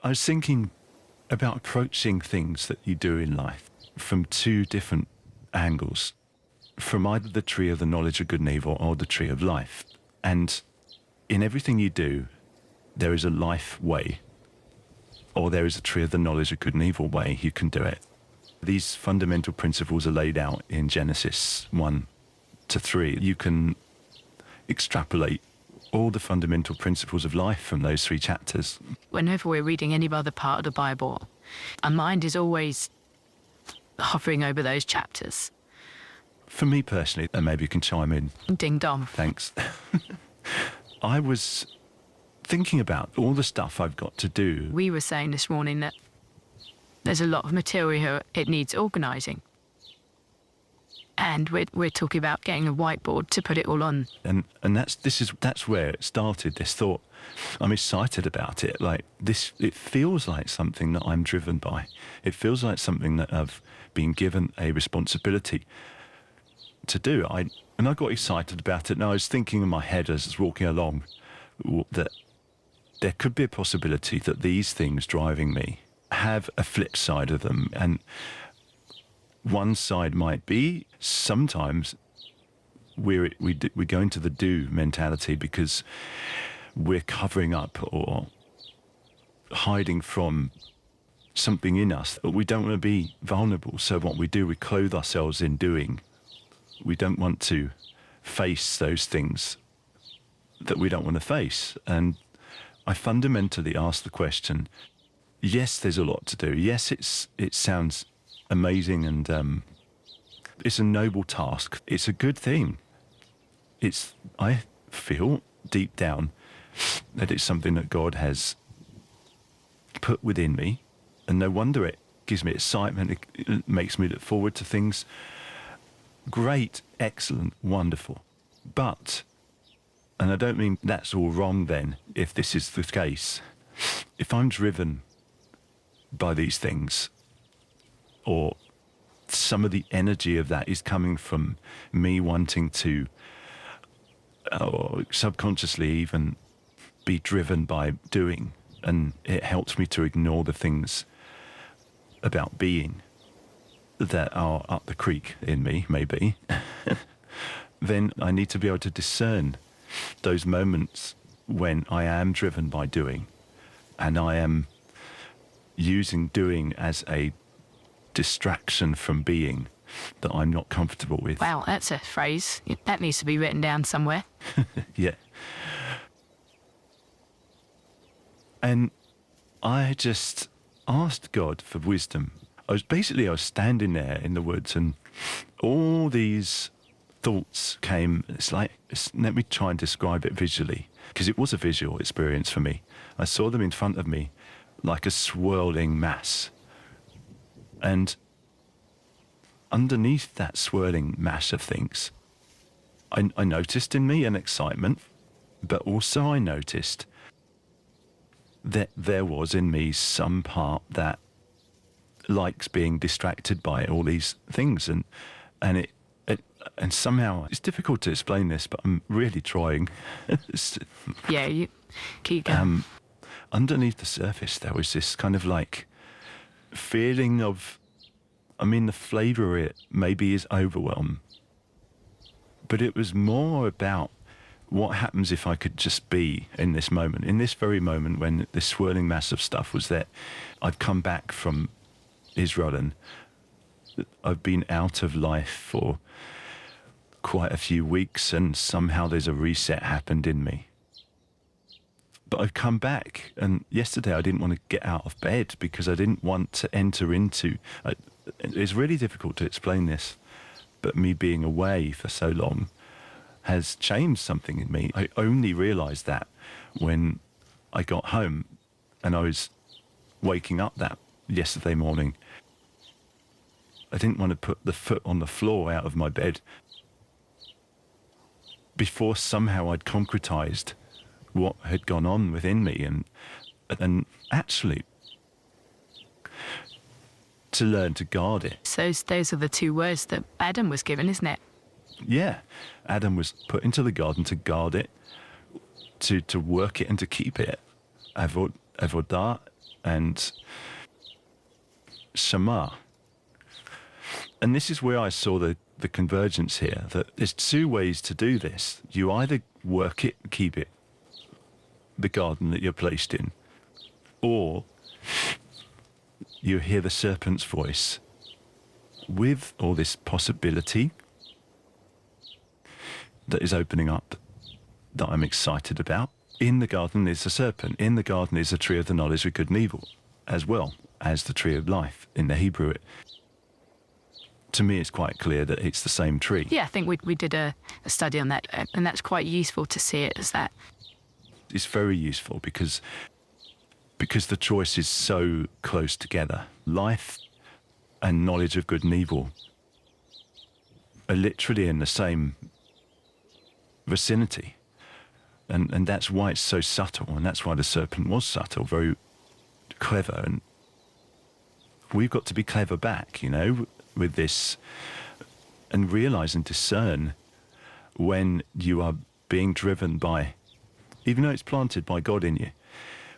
I was thinking about approaching things that you do in life from two different angles, from either the tree of the knowledge of good and evil or the tree of life. And in everything you do, there is a life way, or there is a tree of the knowledge of good and evil way you can do it. These fundamental principles are laid out in Genesis 1 to 3. You can extrapolate all the fundamental principles of life from those 3 chapters. Whenever we're reading any other part of the Bible, our mind is always hovering over those chapters. For me personally, and maybe you can chime in. Ding dong. Thanks. I was thinking about all the stuff I've got to do. We were saying this morning that there's a lot of material here, it needs organising. And we're talking about getting a whiteboard to put it all on. And that's where it started, this thought. I'm excited about it. Like this, it feels like something that I'm driven by. It feels like something that I've been given a responsibility to do. I got excited about it, and I was thinking in my head as I was walking along that there could be a possibility that these things driving me have a flip side of them. And one side might be sometimes we go into the do mentality because we're covering up or hiding from something in us. We don't want to be vulnerable. So what we do, we clothe ourselves in doing. We don't want to face those things that we don't want to face. And I fundamentally ask the question, yes, there's a lot to do. Yes, it sounds amazing, and it's a noble task. It's a good thing. I feel deep down that it's something that God has put within me, and no wonder it gives me excitement. It makes me look forward to things. Great, excellent, wonderful. But, and I don't mean that's all wrong then, if this is the case. If I'm driven by these things, or some of the energy of that is coming from me wanting to, or subconsciously even, be driven by doing, and it helps me to ignore the things about being that are up the creek in me, maybe, then I need to be able to discern those moments when I am driven by doing, and I am using doing as a distraction from being that I'm not comfortable with. Wow, that's a phrase. That needs to be written down somewhere. Yeah. And I just asked God for wisdom. I was standing there in the woods, and all these thoughts came. Let me try and describe it visually, because it was a visual experience for me. I saw them in front of me like a swirling mass. And underneath that swirling mass of things, I noticed in me an excitement, but also I noticed that there was in me some part that likes being distracted by all these things, and somehow it's difficult to explain this, but I'm really trying. Yeah, you keep going. Underneath the surface, there was this kind of like feeling of, the flavour of it maybe is overwhelm, but it was more about what happens if I could just be in this moment, in this very moment when this swirling mass of stuff was there. I'd come back from Israel, and I've been out of life for quite a few weeks, and somehow there's a reset happened in me. But I've come back, and yesterday I didn't want to get out of bed because I didn't want to enter into... it's really difficult to explain this, but me being away for so long has changed something in me. I only realised that when I got home, and I was waking up that yesterday morning. I didn't want to put the foot on the floor out of my bed before somehow I'd concretised what had gone on within me, and actually to learn to guard it. So those are the 2 words that Adam was given, isn't it? Yeah, Adam was put into the garden to guard it, to work it and to keep it. Avodah and Shema. And this is where I saw the convergence here, that there's two ways to do this. You either work it, keep it, the garden that you're placed in, or you hear the serpent's voice with all this possibility that is opening up that I'm excited about. In the garden is a serpent. In the garden is a tree of the knowledge of good and evil, as well as the tree of life in the Hebrew. To me, it's quite clear that it's the same tree. Yeah, I think we did a study on that, and that's quite useful to see it as that. It's very useful because the choice is so close together. Life and knowledge of good and evil are literally in the same vicinity. And that's why it's so subtle, and that's why the serpent was subtle, very clever. And we've got to be clever back, with this, and realise and discern when you are being driven by, even though it's planted by God in you,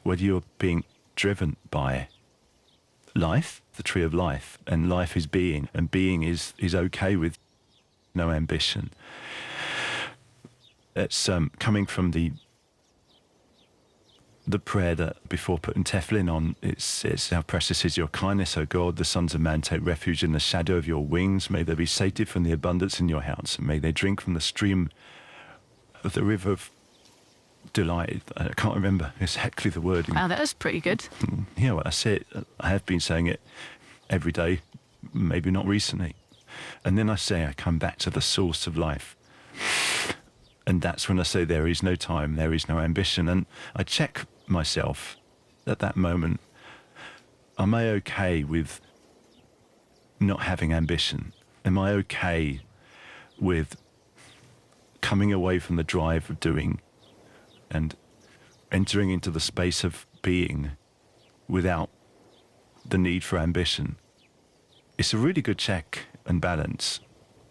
whether you're being driven by life, the tree of life, and life is being, and being is okay with no ambition. It's coming from the prayer that before putting Tefillin on, it says, "How precious is your kindness, O God, the sons of man take refuge in the shadow of your wings. May they be sated from the abundance in your house, and may they drink from the stream of the river of delight." I can't remember exactly the wording. Wow, that was pretty good. Yeah, well, I say it, I have been saying it every day, maybe not recently. And then I say I come back to the source of life. And that's when I say there is no time, there is no ambition. And I check myself at that moment. Am I okay with not having ambition? Am I okay with coming away from the drive of doing and entering into the space of being without the need for ambition? It's a really good check and balance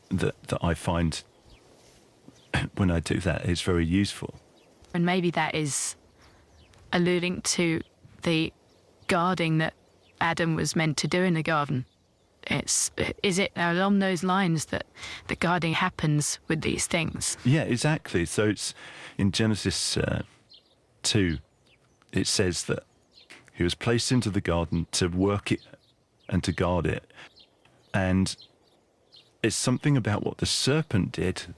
that I find when I do that, it's very useful. And maybe that is alluding to the guarding that Adam was meant to do in the garden. Is it along those lines that the guarding happens with these things? Yeah, exactly. So it's in Genesis 2, it says that he was placed into the garden to work it and to guard it. And it's something about what the serpent did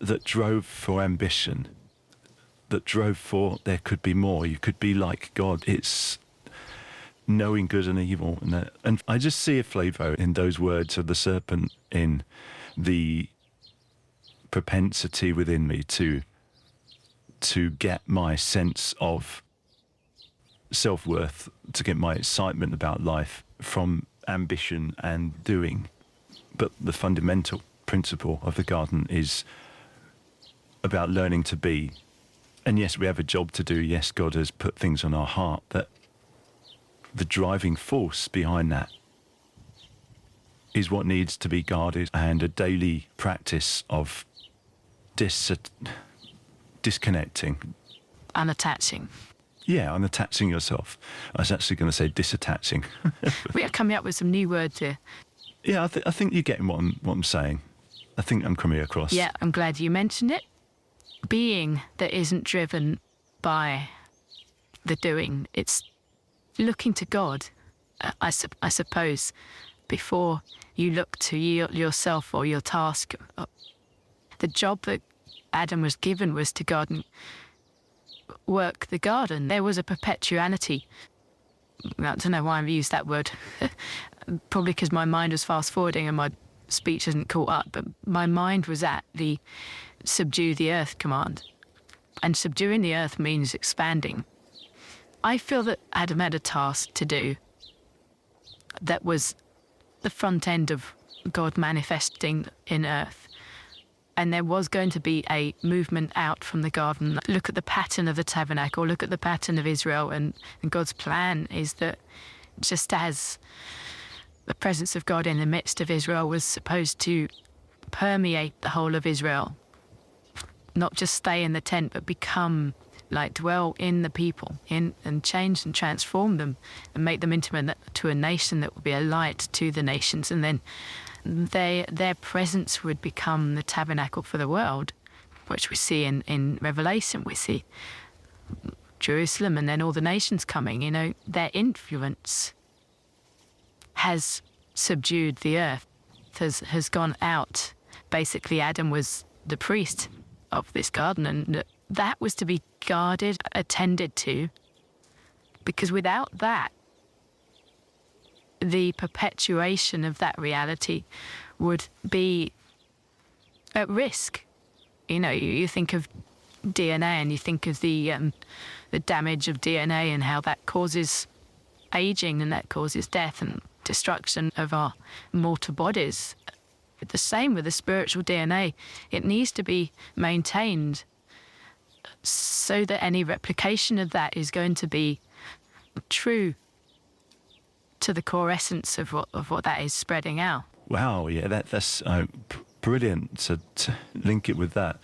that drove for ambition, that drove for there could be more. You could be like God. It's knowing good and evil. And I just see a flavour in those words of the serpent, in the propensity within me to get my sense of self-worth, to get my excitement about life from ambition and doing. But the fundamental principle of the garden is about learning to be. And yes, we have a job to do. Yes, God has put things on our heart, but the driving force behind that is what needs to be guarded, and a daily practice of disconnecting. Unattaching. Yeah, unattaching yourself. I was actually going to say disattaching. We are coming up with some new words here. Yeah, I think you're getting what I'm saying. I think I'm coming across. Yeah, I'm glad you mentioned it. Being that isn't driven by the doing, it's looking to God, I suppose, before you look to yourself or your task. The job that Adam was given was to guard and work the garden. There was a perpetuality. I don't know why I've used that word. Probably because my mind was fast forwarding and my speech isn't caught up, but my mind was at the subdue the earth command. And subduing the earth means expanding. I feel that Adam had a task to do that was the front end of God manifesting in earth. And there was going to be a movement out from the garden. Look at the pattern of the tabernacle, look at the pattern of Israel, and God's plan is that just as the presence of God in the midst of Israel was supposed to permeate the whole of Israel, not just stay in the tent, but become like dwell in the people, in and change and transform them and make them into a nation that will be a light to the nations. And then their presence would become the tabernacle for the world, which we see in Revelation. We see Jerusalem and then all the nations coming. You know, their influence has subdued the earth, has gone out. Basically, Adam was the priest of this garden, and that was to be guarded, attended to, because without that, the perpetuation of that reality would be at risk. You know, you think of DNA and you think of the damage of DNA and how that causes aging and that causes death and destruction of our mortal bodies. The same with the spiritual DNA. It needs to be maintained so that any replication of that is going to be true to the core essence of what that is spreading out. Wow, yeah, that's brilliant to link it with that.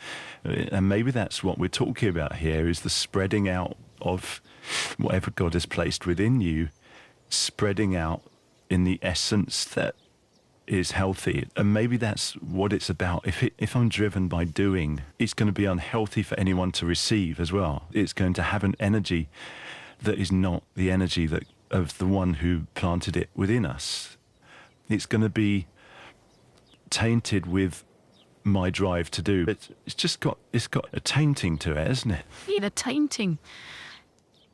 And maybe that's what we're talking about here, is the spreading out of whatever God has placed within you, spreading out in the essence that is healthy. And maybe that's what it's about. If I'm driven by doing, it's going to be unhealthy for anyone to receive as well. It's going to have an energy that is not the energy that of the one who planted it within us. It's going to be tainted with my drive to do. It's got a tainting to it, hasn't it? Yeah, the tainting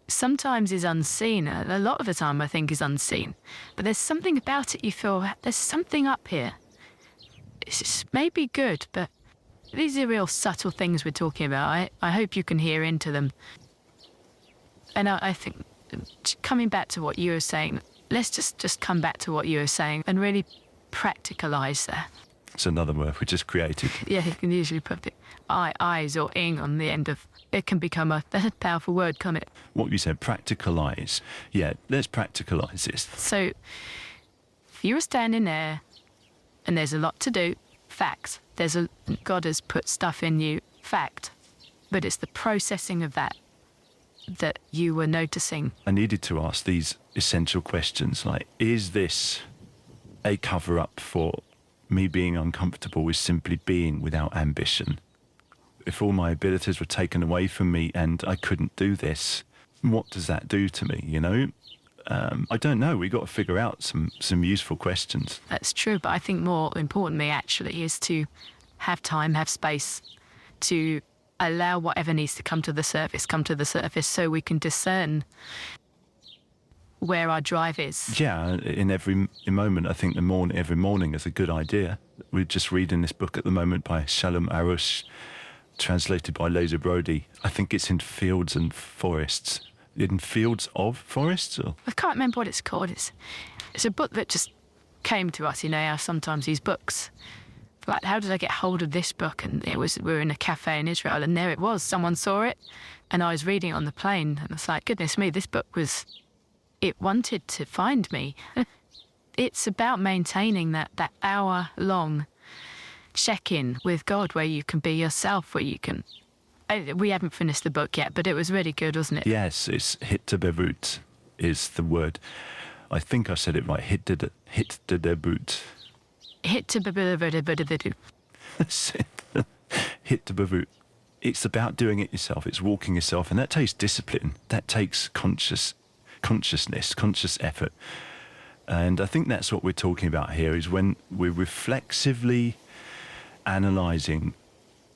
sometimes is unseen. A lot of the time, I think, is unseen. But there's something about it. You feel there's something up here. It's maybe good, but these are real subtle things we're talking about. I hope you can hear into them. And I think, coming back to what you were saying, let's just come back to what you were saying and really practicalize that. It's another word we just created. Yeah, you can usually put the eyes or ing on the end of it. Can become a powerful word, can't it? What you said, practicalize. Yeah, let's practicalize this. So if you were standing there and there's a lot to do, fact. God has put stuff in you, fact. But it's the processing of that you were noticing. I needed to ask these essential questions, like, is this a cover-up for me being uncomfortable with simply being without ambition? If all my abilities were taken away from me and I couldn't do this, what does that do to me, you know? I don't know. We've got to figure out some useful questions. That's true, but I think more importantly, actually, is to have time, have space to allow whatever needs to come to the surface so we can discern where our drive is. Yeah, in every moment, I think every morning is a good idea. We're just reading this book at the moment by Shalom Arush, translated by Laser Brody. I think it's in Fields and Forests. In Fields of Forests? Or? I can't remember what it's called. It's a book that just came to us. You know how sometimes these books, like, how did I get hold of this book? And we were in a cafe in Israel, and there it was. Someone saw it, and I was reading it on the plane, and it's like, goodness me, this book it wanted to find me. It's about maintaining that hour-long check-in with God, where you can be yourself, where you can... We haven't finished the book yet, but it was really good, wasn't it? Yes, it's Hitbodedut is the word. I think I said it right. Hitbodedut. Hitbodedut. Hitbodedut. It's about doing it yourself. It's walking yourself, and that takes discipline. That takes consciousness, conscious effort. And I think that's what we're talking about here, is when we're reflexively analysing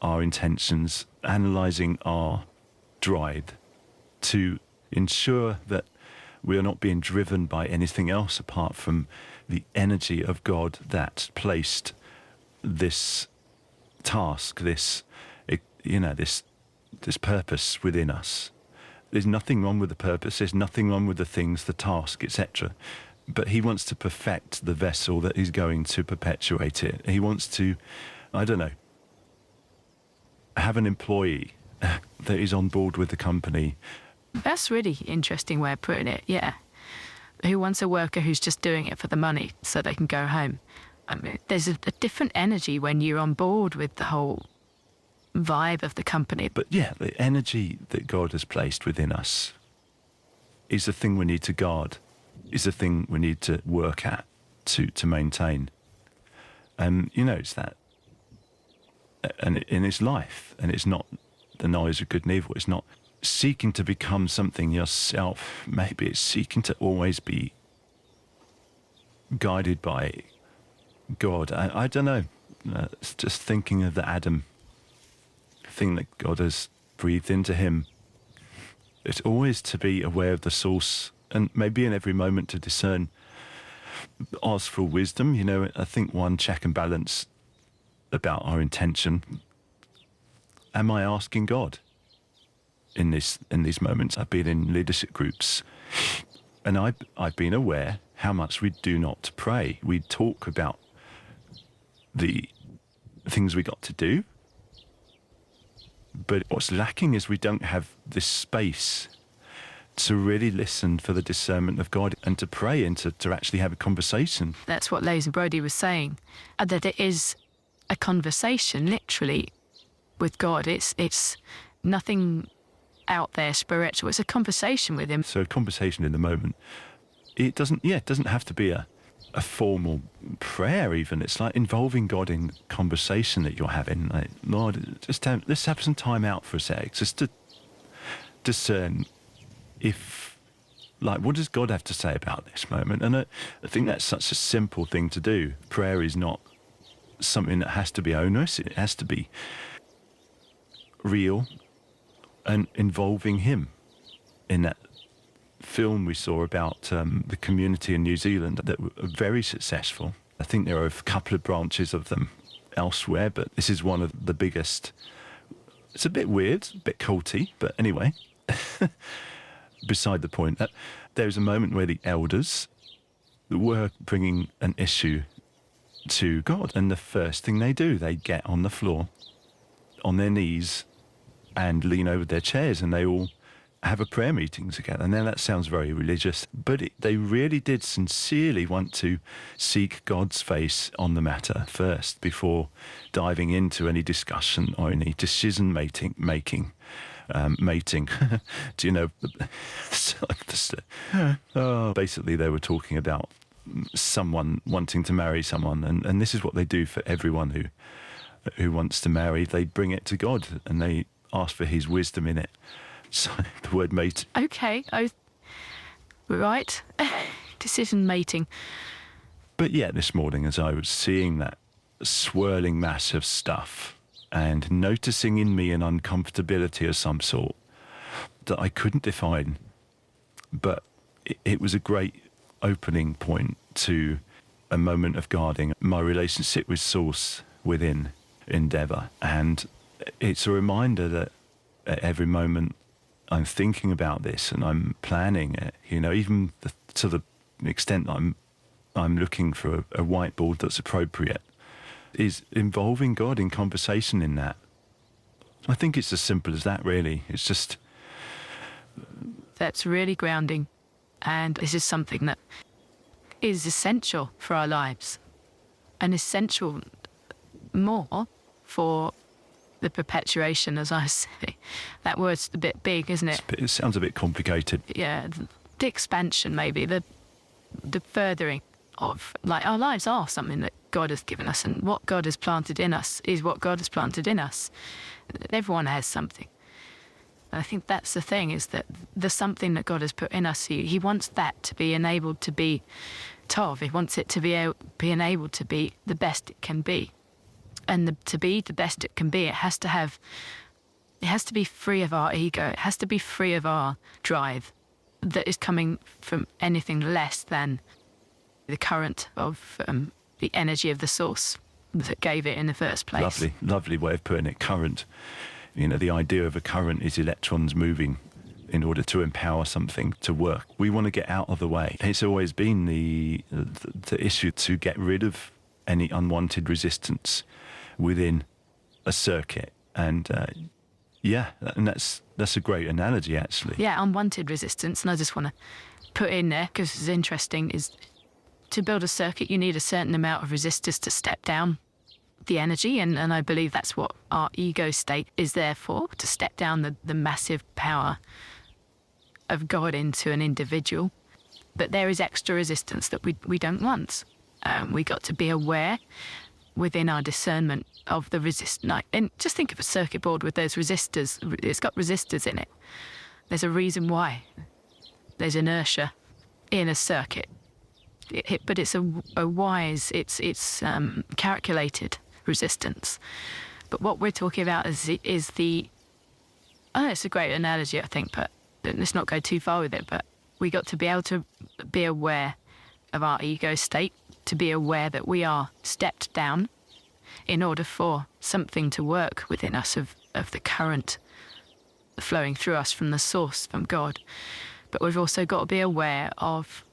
our intentions, analysing our drive to ensure that we are not being driven by anything else apart from the energy of God that placed this task, this purpose within us. There's nothing wrong with the purpose, there's nothing wrong with the things, the task, etc. But he wants to perfect the vessel that is going to perpetuate it. He wants to, have an employee that is on board with the company. That's really interesting way of putting it, yeah. Who wants a worker who's just doing it for the money so they can go home? I mean, there's a different energy when you're on board with the whole vibe of the company. But yeah, the energy that God has placed within us is the thing we need to guard, is the thing we need to work at, to maintain. It's that, and in its life, and it's not the knowledge of good and evil. It's not seeking to become something yourself. Maybe it's seeking to always be guided by God. I don't know. It's just thinking of the Adam thing that God has breathed into him. It's always to be aware of the source, and maybe in every moment to discern, ask for wisdom. I think one check and balance about our intention. Am I asking God in these moments? I've been in leadership groups, and I've been aware how much we do not pray. We talk about the things we got to do, but what's lacking is we don't have this space to really listen for the discernment of God and to pray and to actually have a conversation. That's what Lazy Brody was saying, that it is a conversation, literally, with God. It's nothing out there spiritual. It's a conversation with him. So a conversation in the moment. It doesn't have to be a formal prayer even. It's like involving God in conversation that you're having. Like, Lord, let's have some time out for a sec, just to discern what does God have to say about this moment? And I think that's such a simple thing to do. Prayer is not something that has to be onerous. It has to be real and involving him. In that film we saw about the community in New Zealand that were very successful. I think there are a couple of branches of them elsewhere, but this is one of the biggest. It's a bit weird, a bit culty, but anyway. Beside the point, that there was a moment where the elders were bringing an issue to God, and the first thing they do, they get on the floor, on their knees, and lean over their chairs, and they all have a prayer meeting together. Now that sounds very religious, but they really did sincerely want to seek God's face on the matter first before diving into any discussion or any decision making. Mating. Do you know? Basically, they were talking about someone wanting to marry someone, and this is what they do for everyone who wants to marry. They bring it to God and they ask for his wisdom in it. So the word mate. Okay. Right. Decision mating. But yeah, this morning as I was seeing that swirling mass of stuff and noticing in me an uncomfortability of some sort that I couldn't define, but it was a great opening point to a moment of guarding my relationship with Source within Endeavour. And it's a reminder that at every moment I'm thinking about this and I'm planning it, even to the extent that I'm looking for a whiteboard that's appropriate, is involving God in conversation in that. I think it's as simple as that, really. It's just... That's really grounding. And this is something that is essential for our lives. And essential more for the perpetuation, as I say. That word's a bit big, isn't it? It sounds a bit complicated. Yeah, the expansion maybe, the furthering of, our lives are something that God has given us, and what God has planted in us is what God has planted in us. Everyone has something. And I think that's the thing, is that the something that God has put in us, he wants that to be enabled to be Tov. He wants it to be enabled to be the best it can be. And to be the best it can be, it has to be free of our ego. It has to be free of our drive that is coming from anything less than the current of the energy of the source that gave it in the first place. Lovely way of putting it. Current. The idea of a current is electrons moving in order to empower something to work. We want to get out of the way. It's always been the issue to get rid of any unwanted resistance within a circuit. And and that's a great analogy, actually. Yeah, unwanted resistance. And I just want to put in there, because it's interesting, is to build a circuit, you need a certain amount of resistors to step down the energy, and I believe that's what our ego state is there for, to step down the massive power of God into an individual. But there is extra resistance that we don't want. We got to be aware within our discernment of the resistance. And just think of a circuit board with those resistors. It's got resistors in it. There's a reason why. There's inertia in a circuit. But it's a wise, it's calculated resistance. But what we're talking about is the it's a great analogy, I think, but let's not go too far with it. But we got to be able to be aware of our ego state, to be aware that we are stepped down in order for something to work within us of the current flowing through us from the source, from God. But we've also got to be aware of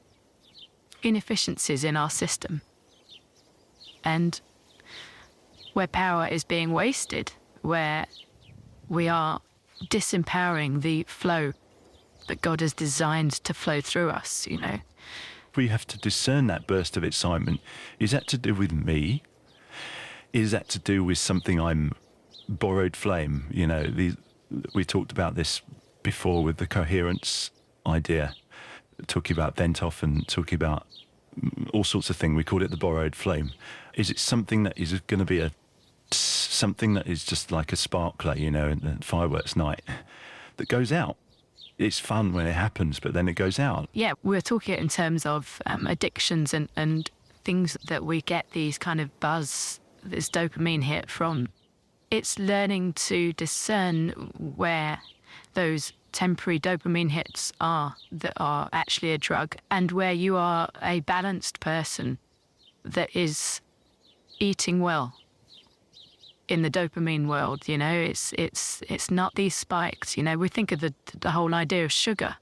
inefficiencies in our system, and where power is being wasted, where we are disempowering the flow that God has designed to flow through us, you know. We have to discern that burst of excitement. Is that to do with me? Is that to do with something I'm borrowed flame? You know, we talked about this before with the coherence idea, talking about Ventoff and talking about all sorts of things. We called it the borrowed flame. Is it something that is going to be something that is just like a sparkler, you know, in the fireworks night that goes out? It's fun when it happens, but then it goes out. Yeah, we're talking in terms of addictions and things that we get these kind of buzz, this dopamine hit from. It's learning to discern where those temporary dopamine hits are that are actually a drug, and where you are a balanced person that is eating well in the dopamine world. You know, it's not these spikes. You know, we think of the whole idea of sugar,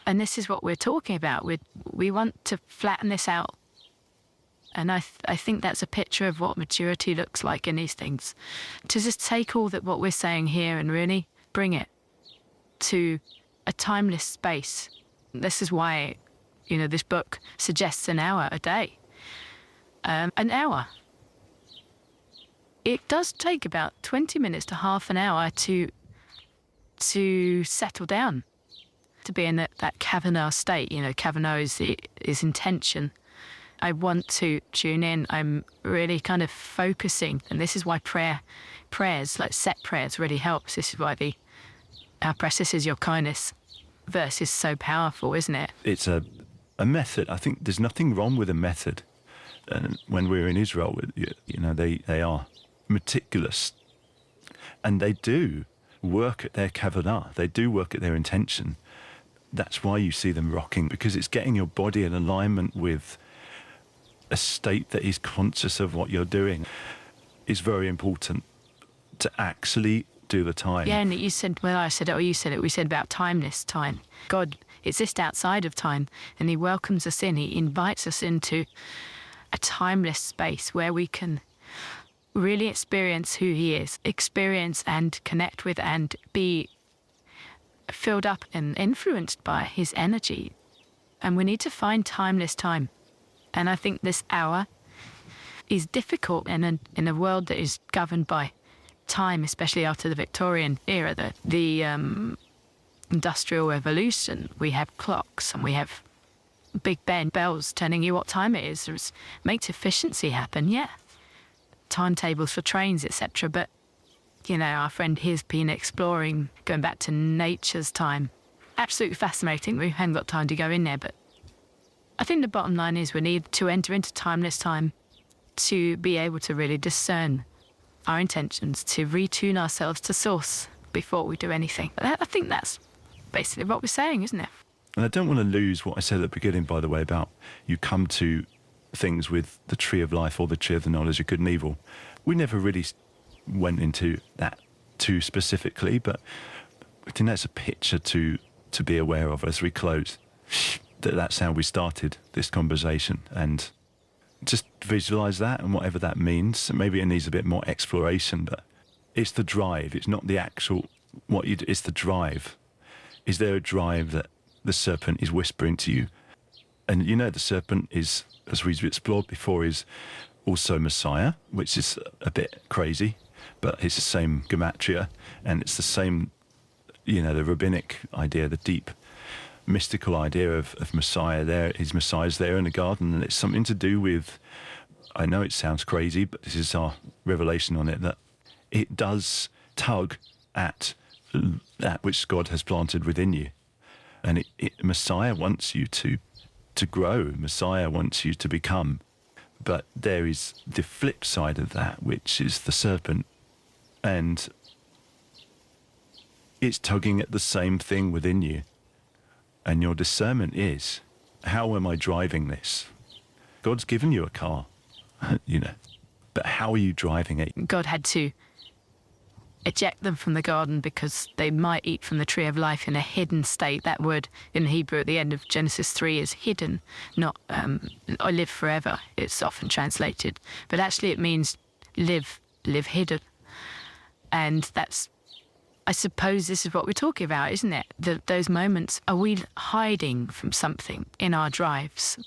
and this is what we're talking about. We want to flatten this out, and I think that's a picture of what maturity looks like in these things. To just take all that what we're saying here and really bring it to a timeless space. This is why, you know, this book suggests an hour a day. An hour. It does take about 20 minutes to half an hour to settle down, to be in that Kavanaugh state. You know, Kavanaugh is intention. I want to tune in. I'm really kind of focusing, and this is why prayers, like set prayers, really helps. This is why our precious is your kindness verse is so powerful, isn't it? It's a method. I think there's nothing wrong with a method. And when we were in Israel, you know, they are meticulous, and they do work at their kavanah. They do work at their intention. That's why you see them rocking, because it's getting your body in alignment with a state that is conscious of what you're doing. It's very important to actually do the time. Yeah, and you said, well, I said it, or you said it, we said about timeless time. God exists outside of time, and he welcomes us in. He invites us into a timeless space where we can really experience who he is, experience and connect with and be filled up and influenced by his energy. And we need to find timeless time. And I think this hour is difficult in a world that is governed by time, especially after the Victorian era, the Industrial Revolution. We have clocks and we have Big Ben bells telling you what time it is. It makes efficiency happen, yeah. Timetables for trains, etc. But, you know, our friend here's been exploring, going back to nature's time. Absolutely fascinating. We haven't got time to go in there, but I think the bottom line is we need to enter into timeless time to be able to really discern our intentions, to retune ourselves to source before we do anything. I think that's basically what we're saying, isn't it? And I don't want to lose what I said at the beginning, by the way, about you come to things with the tree of life or the tree of the knowledge of good and evil. We never really went into that too specifically, but I think that's a picture to be aware of as we close. That's how we started this conversation, and just visualize that and whatever that means. Maybe it needs a bit more exploration, but it's the drive. It's not the actual what you do. It's the drive. Is there a drive that the serpent is whispering to you? And you know, the serpent is, as we've explored before, is also Messiah, which is a bit crazy, but it's the same gematria, and it's the same, the rabbinic idea, the deep mystical idea of Messiah there. Messiah's there in the garden, and it's something to do with, I know it sounds crazy, but this is our revelation on it, that it does tug at that which God has planted within you. And Messiah wants you to grow. Messiah wants you to become. But there is the flip side of that, which is the serpent. And it's tugging at the same thing within you. And your discernment is, how am I driving this? God's given you a car, but how are you driving it? God had to eject them from the garden because they might eat from the tree of life in a hidden state. That word in Hebrew at the end of Genesis 3 is hidden, not or live forever. It's often translated. But actually it means live hidden. And that's, I suppose this is what we're talking about, isn't it? Those moments, are we hiding from something in our drives?